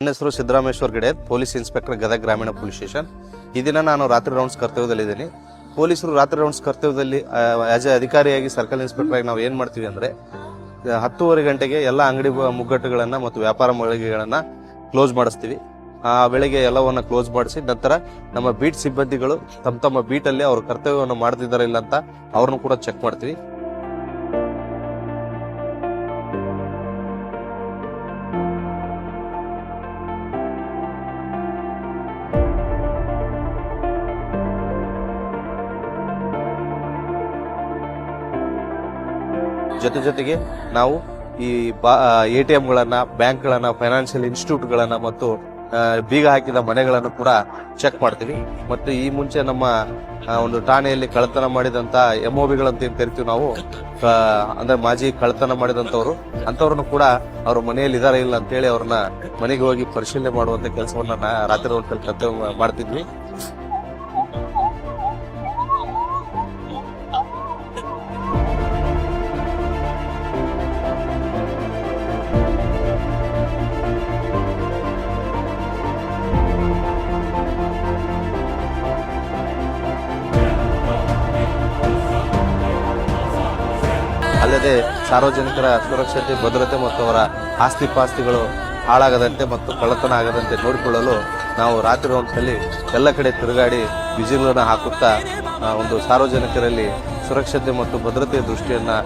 ನನ್ನ ಹೆಸರು Siddarameshwar ಗಿಡೆ, police inspector, Gadag ಗ್ರಾಮೀಣ ಪೊಲೀಸ್ ಸ್ಟೇಷನ್. ಈ ದಿನ ನಾನು ರಾತ್ರಿ ರೌಂಡ್ಸ್ ಕರ್ತವ್ಯದಲ್ಲಿದ್ದೀನಿ. ಪೊಲೀಸರು ರಾತ್ರಿ ರೌಂಡ್ಸ್ ಕರ್ತವ್ಯದಲ್ಲಿ ಆಸ್ ಎ ಅಧಿಕಾರಿಯಾಗಿ ಸರ್ಕಲ್ ಇನ್ಸ್ಪೆಕ್ಟರ್ ಆಗಿ ನಾವು ಏನು ಮಾಡ್ತೀವಿ ಅಂದರೆ 10:30 ಗಂಟೆಗೆ ಎಲ್ಲ ಅಂಗಡಿ ಮುಗ್ಗಟ್ಟುಗಳನ್ನು ಮತ್ತು ವ್ಯಾಪಾರ ಮಳಿಗೆಗಳನ್ನು ಕ್ಲೋಸ್ ಮಾಡಿಸ್ತೀವಿ. ಆ ವೇಳೆಗೆ ಎಲ್ಲವನ್ನು ಕ್ಲೋಸ್ ಮಾಡಿಸಿ ನಂತರ ನಮ್ಮ ಬೀಟ್ ಸಿಬ್ಬಂದಿಗಳು ತಮ್ಮ ಬೀಟಲ್ಲಿ ಅವ್ರ ಕರ್ತವ್ಯವನ್ನು ಮಾಡ್ತಿದ್ದಾರೆ ಇಲ್ಲ ಅಂತ ಅವ್ರನ್ನು ಕೂಡ ಚೆಕ್ ಮಾಡ್ತೀವಿ. ಜೊತೆಗೆ ನಾವು ಈ ATMಗಳನ್ನು, ಬ್ಯಾಂಕ್ಗಳನ್ನು, ಫೈನಾನ್ಷಿಯಲ್ ಇನ್ಸ್ಟಿಟ್ಯೂಟ್ಗಳನ್ನು ಮತ್ತು ಬೀಗ ಹಾಕಿದ ಮನೆಗಳನ್ನು ಕೂಡ ಚೆಕ್ ಮಾಡ್ತೀವಿ. ಮತ್ತು ಈ ಮುಂಚೆ ನಮ್ಮ ಒಂದು ಠಾಣೆಯಲ್ಲಿ ಕಳ್ಳತನ ಮಾಡಿದಂಥ MOBಗಳಂತ ಏನು ಕರಿತೀವಿ ನಾವು, ಅಂದ್ರೆ ಮಾಜಿ ಕಳ್ಳತನ ಮಾಡಿದಂಥವ್ರು ಅಂಥವ್ರನ್ನು ಕೂಡ ಅವ್ರ ಮನೆಯಲ್ಲಿ ಇದಾರೆ ಇಲ್ಲ ಅಂತೇಳಿ ಅವ್ರನ್ನ ಮನೆಗೆ ಹೋಗಿ ಪರಿಶೀಲನೆ ಮಾಡುವಂಥ ಕೆಲಸವನ್ನ ರಾತ್ರಿ ಹೊತ್ತಲ್ಲಿ ಕರ್ತವ್ಯ ಮಾಡ್ತಿದ್ವಿ. ಅಲ್ಲದೆ ಸಾರ್ವಜನಿಕರ ಸುರಕ್ಷತೆ, ಭದ್ರತೆ ಮತ್ತು ಅವರ ಆಸ್ತಿ ಪಾಸ್ತಿಗಳು ಹಾಳಾಗದಂತೆ ಮತ್ತು ಕಳ್ಳತನ ಆಗದಂತೆ ನೋಡಿಕೊಳ್ಳಲು ನಾವು ರಾತ್ರಿ ರೌಂಡ್ಸಲ್ಲಿ ಎಲ್ಲ ಕಡೆ ತಿರುಗಾಡಿ ವಿಜಿಲ್ಗಳನ್ನು ಹಾಕುತ್ತಾ ಒಂದು ಸಾರ್ವಜನಿಕರಲ್ಲಿ ಸುರಕ್ಷತೆ ಮತ್ತು ಭದ್ರತೆಯ ದೃಷ್ಟಿಯನ್ನು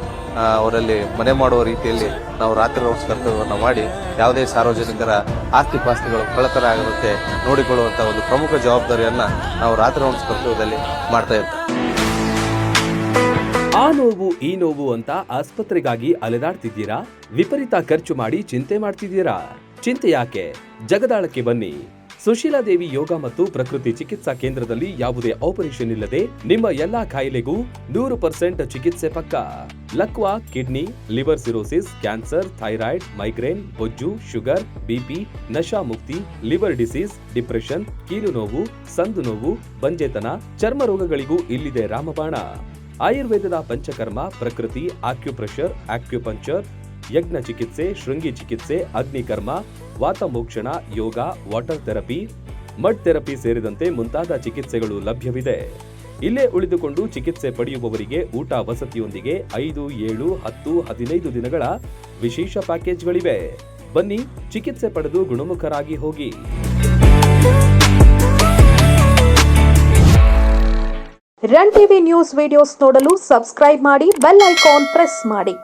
ಅವರಲ್ಲಿ ಮನೆ ಮಾಡುವ ರೀತಿಯಲ್ಲಿ ನಾವು ರಾತ್ರಿ ರೌಂಡ್ಸ್ ಕರ್ತವ್ಯವನ್ನು ಮಾಡಿ ಯಾವುದೇ ಸಾರ್ವಜನಿಕರ ಆಸ್ತಿ ಪಾಸ್ತಿಗಳು ಕಳ್ಳತನ ಆಗದಂತೆ ನೋಡಿಕೊಳ್ಳುವಂಥ ಒಂದು ಪ್ರಮುಖ ಜವಾಬ್ದಾರಿಯನ್ನು ನಾವು ರಾತ್ರಿ ರೌಂಡ್ಸ್ ಕರ್ತವ್ಯದಲ್ಲಿ ಮಾಡ್ತಾ ಇರ್ತೀವಿ. ಆ ನೋವು ಈ ನೋವು ಅಂತ ಆಸ್ಪತ್ರೆಗಾಗಿ ಅಲೆದಾಡ್ತಿದ್ದೀರಾ? ವಿಪರೀತ ಖರ್ಚು ಮಾಡಿ ಚಿಂತೆ ಮಾಡ್ತಿದ್ದೀರಾ? ಚಿಂತೆ ಯಾಕೆ? ಜಗದಾಳಕ್ಕೆ ಬನ್ನಿ. ಸುಶೀಲಾದೇವಿ ಯೋಗ ಮತ್ತು ಪ್ರಕೃತಿ ಚಿಕಿತ್ಸಾ ಕೇಂದ್ರದಲ್ಲಿ ಯಾವುದೇ ಆಪರೇಷನ್ ಇಲ್ಲದೆ ನಿಮ್ಮ ಎಲ್ಲಾ ಕಾಯಿಲೆಗೂ 100% ಚಿಕಿತ್ಸೆ ಪಕ್ಕ. ಲಕ್ವಾ, kidney, liver cirrhosis, cancer, thyroid, migraine, ಬೊಜ್ಜು, ಶುಗರ್, BP, ನಶಾ ಮುಕ್ತಿ, ಲಿವರ್ ಡಿಸೀಸ್, ಡಿಪ್ರೆಷನ್, ಕೀಲು ನೋವು, ಸಂದು ನೋವು, ಬಂಜೆತನ, ಚರ್ಮ ರೋಗಗಳಿಗೂ ಇಲ್ಲಿದೆ ರಾಮಬಾಣ. ಆಯುರ್ವೇದದ ಪಂಚಕರ್ಮ, ಪ್ರಕೃತಿ, ಆಕ್ಯುಪ್ರೆಷರ್, ಆಕ್ಯುಪಂಕ್ಚರ್, ಯಜ್ಞ ಚಿಕಿತ್ಸೆ, ಶೃಂಗಿ ಚಿಕಿತ್ಸೆ, ಅಗ್ನಿಕರ್ಮ, ವಾತಮೋಕ್ಷಣ, ಯೋಗ, ವಾಟರ್ ಥೆರಪಿ, ಮಡ್ ಥೆರಪಿ ಸೇರಿದಂತೆ ಮುಂತಾದ ಚಿಕಿತ್ಸೆಗಳು ಲಭ್ಯವಿದೆ. ಇಲ್ಲೇ ಉಳಿದುಕೊಂಡು ಚಿಕಿತ್ಸೆ ಪಡೆಯುವವರಿಗೆ ಊಟ ವಸತಿಯೊಂದಿಗೆ 5, 7, 10, 15 ದಿನಗಳ ವಿಶೇಷ ಪ್ಯಾಕೇಜ್ಗಳಿವೆ. ಬನ್ನಿ, ಚಿಕಿತ್ಸೆ ಪಡೆದು ಗುಣಮುಖರಾಗಿ ಹೋಗಿ. ರನ್ ಟಿವಿ ನ್ಯೂಸ್ ವಿಡಿಯೋಸ್ ನೋಡಲು ಸಬ್ಸ್ಕ್ರೈಬ್ ಮಾಡಿ, ಬೆಲ್ ಐಕಾನ್ ಪ್ರೆಸ್ ಮಾಡಿ.